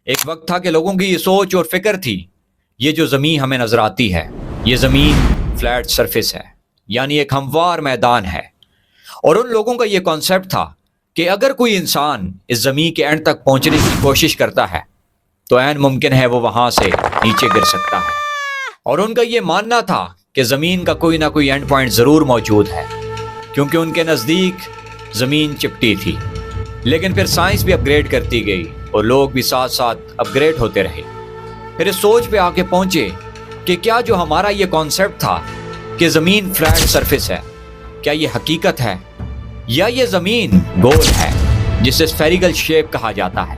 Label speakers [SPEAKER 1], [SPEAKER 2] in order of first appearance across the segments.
[SPEAKER 1] ایک وقت تھا کہ لوگوں کی یہ سوچ اور فکر تھی یہ جو زمین ہمیں نظر آتی ہے یہ زمین فلیٹ سرفیس ہے، یعنی ایک ہموار میدان ہے، اور ان لوگوں کا یہ کانسیپٹ تھا کہ اگر کوئی انسان اس زمین کے اینڈ تک پہنچنے کی کوشش کرتا ہے تو عین ممکن ہے وہ وہاں سے نیچے گر سکتا ہے، اور ان کا یہ ماننا تھا کہ زمین کا کوئی نہ کوئی اینڈ پوائنٹ ضرور موجود ہے، کیونکہ ان کے نزدیک زمین چپٹی تھی۔ لیکن پھر سائنس بھی اپ گریڈ کرتی گئی اور لوگ بھی ساتھ ساتھ اپ گریڈ ہوتے رہے، پھر اس سوچ پہ آ کے پہنچے کہ کیا جو ہمارا یہ کانسیپٹ تھا کہ زمین فلیٹ سرفیس ہے، کیا یہ حقیقت ہے یا یہ زمین گول ہے جسے اسفیریکل شیپ کہا جاتا ہے۔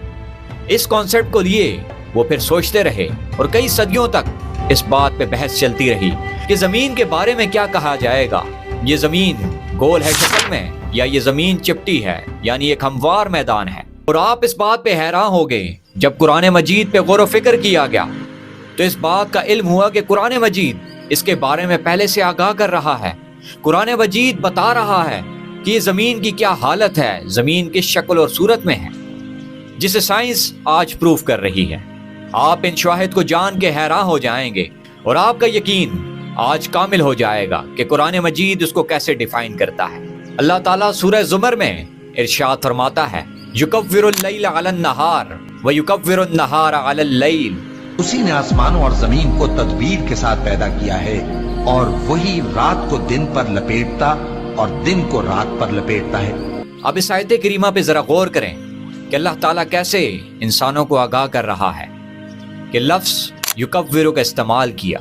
[SPEAKER 1] اس کانسیپٹ کو لیے وہ پھر سوچتے رہے اور کئی صدیوں تک اس بات پہ بحث چلتی رہی کہ زمین کے بارے میں کیا کہا جائے گا، یہ زمین گول ہے شکل میں یا یہ زمین چپٹی ہے، یعنی ایک ہموار میدان ہے۔ اور آپ اس بات پہ حیران ہو گئے جب قرآن مجید پہ غور و فکر کیا گیا تو اس بات کا علم ہوا کہ قرآن مجید اس کے بارے میں پہلے سے آگاہ کر رہا ہے۔ قرآن مجید بتا رہا ہے کہ یہ زمین کی کیا حالت ہے، زمین کس شکل اور صورت میں ہے، جسے سائنس آج پروف کر رہی ہے۔ آپ ان شواہد کو جان کے حیران ہو جائیں گے اور آپ کا یقین آج کامل ہو جائے گا کہ قرآن مجید اس کو کیسے ڈیفائن کرتا ہے۔ اللہ تعالیٰ سورہ زمر میں ارشاد فرماتا ہے یکور اللیل علی النہار ویکور النہار علی اللیل،
[SPEAKER 2] اسی نے آسمانوں اور زمین کو تدبیر کے ساتھ پیدا کیا ہے اور وہی رات کو دن پر لپیٹتا اور دن کو رات پر لپیٹتا ہے۔
[SPEAKER 1] اب اس آیت کریمہ پہ ذرا غور کریں کہ اللہ تعالیٰ کیسے انسانوں کو آگاہ کر رہا ہے کہ لفظ یکور کا استعمال کیا،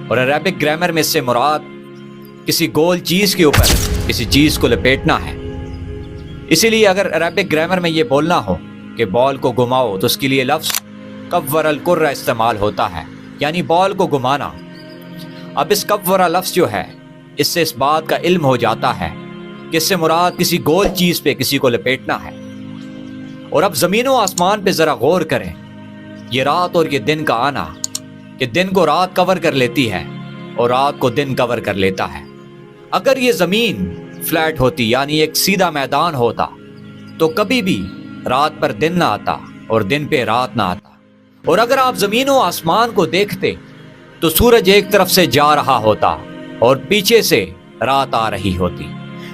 [SPEAKER 1] اور عربک گرامر میں اس سے مراد کسی گول چیز کے اوپر کسی چیز کو لپیٹنا ہے۔ اسی لیے اگر عربک گرامر میں یہ بولنا ہو کہ بال کو گھماؤ تو اس کے لیے لفظ کور القرہ استعمال ہوتا ہے، یعنی بال کو گھمانا۔ اب اس کورہ لفظ جو ہے اس سے اس بات کا علم ہو جاتا ہے کہ اس سے مراد کسی گول چیز پہ کسی کو لپیٹنا ہے۔ اور اب زمین و آسمان پہ ذرا غور کریں، یہ رات اور یہ دن کا آنا کہ دن کو رات کور کر لیتی ہے اور رات کو دن کور کر لیتا ہے۔ اگر یہ زمین فلیٹ ہوتی یعنی ایک سیدھا میدان ہوتا تو کبھی بھی رات پر دن نہ آتا اور دن پہ رات نہ آتا، اور اگر آپ زمین و آسمان کو دیکھتے تو سورج ایک طرف سے جا رہا ہوتا اور پیچھے سے رات آ رہی ہوتی،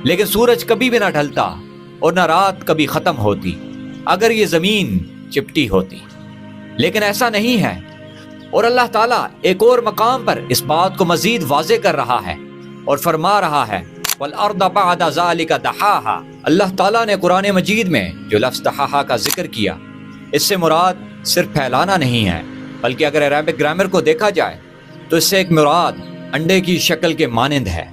[SPEAKER 1] لیکن سورج کبھی بھی نہ ڈھلتا اور نہ رات کبھی ختم ہوتی اگر یہ زمین چپٹی ہوتی، لیکن ایسا نہیں ہے۔ اور اللہ تعالیٰ ایک اور مقام پر اس بات کو مزید واضح کر رہا ہے اور فرما رہا ہے وَالْأَرْضَ بَعْدَ ذَلِكَ دَحَاهَا۔ اللہ تعالیٰ نے قرآن مجید میں جو لفظ دحاہا کا ذکر کیا اس سے مراد صرف پھیلانا نہیں ہے، بلکہ اگر عربک گرامر کو دیکھا جائے تو اس سے ایک مراد انڈے کی شکل کے مانند ہے۔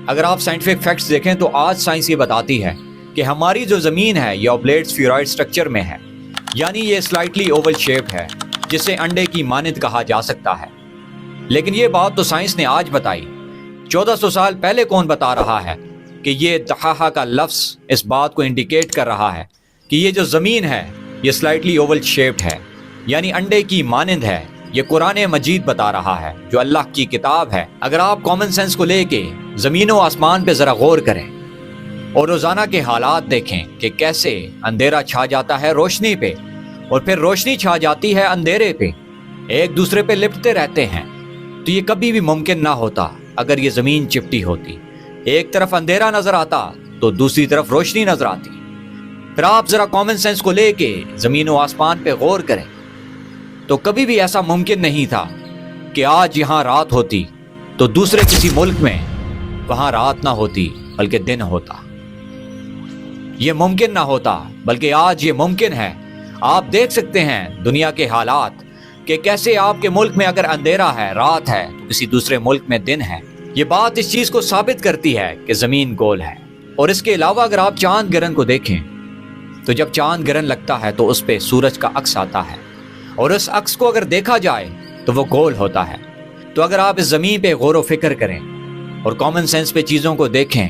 [SPEAKER 1] اگر آپ سائنٹیفک فیکٹس دیکھیں تو آج سائنس یہ بتاتی ہے کہ ہماری جو زمین ہے یہ اوبلیٹ سفیرائڈ سٹرکچر میں ہے، یعنی یہ سلائٹلی اوول شیپ ہے جسے انڈے کی مانند کہا جا سکتا ہے۔ لیکن یہ بات تو سائنس نے آج بتائی، 1400 سال پہلے کون بتا رہا ہے کہ یہ دحاہا کا لفظ اس بات کو انڈیکیٹ کر رہا ہے کہ یہ جو زمین ہے یہ سلائٹلی اوول شیپڈ ہے، یعنی انڈے کی مانند ہے۔ یہ قرآن مجید بتا رہا ہے جو اللہ کی کتاب ہے۔ اگر آپ کامن سینس کو لے کے زمین و آسمان پہ ذرا غور کریں اور روزانہ کے حالات دیکھیں کہ کیسے اندھیرا چھا جاتا ہے روشنی پہ اور پھر روشنی چھا جاتی ہے اندھیرے پہ، ایک دوسرے پہ لپٹتے رہتے ہیں، تو یہ کبھی بھی ممکن نہ ہوتا اگر یہ زمین چپٹی ہوتی۔ ایک طرف اندھیرا نظر آتا تو دوسری طرف روشنی نظر آتی۔ پھر آپ ذرا کامن سینس کو لے کے زمین و آسمان پہ غور کریں تو کبھی بھی ایسا ممکن نہیں تھا کہ آج یہاں رات ہوتی تو دوسرے کسی ملک میں وہاں رات نہ ہوتی بلکہ دن ہوتا۔ یہ ممکن نہ ہوتا، بلکہ آج یہ ممکن ہے۔ آپ دیکھ سکتے ہیں دنیا کے حالات کہ کیسے آپ کے ملک میں اگر اندھیرا ہے رات ہے تو کسی دوسرے ملک میں دن ہے۔ یہ بات اس چیز کو ثابت کرتی ہے کہ زمین گول ہے۔ اور اس کے علاوہ اگر آپ چاند گرہن کو دیکھیں تو جب چاند گرہن لگتا ہے تو اس پہ سورج کا عکس آتا ہے، اور اس عکس کو اگر دیکھا جائے تو وہ گول ہوتا ہے۔ تو اگر آپ اس زمین پہ غور و فکر کریں اور کامن سینس پہ چیزوں کو دیکھیں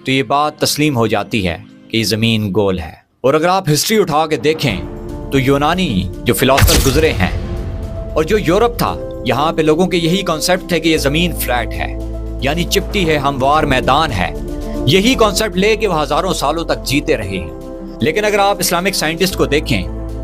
[SPEAKER 1] تو یہ بات تسلیم ہو جاتی ہے کہ یہ زمین گول ہے۔ اور اگر آپ ہسٹری اٹھا کے دیکھیں تو یونانی جو فلاسفر گزرے ہیں اور جو یورپ تھا، یہاں پہ لوگوں کے یہی کانسیپٹ تھے کہ یہ زمین فلیٹ ہے، یعنی چپٹی ہے، ہموار میدان ہے۔ یہی کانسیپٹ لے کے وہ ہزاروں سالوں تک جیتے رہے ہیں۔ لیکن اگر آپ اسلامک سائنٹسٹ کو دیکھیں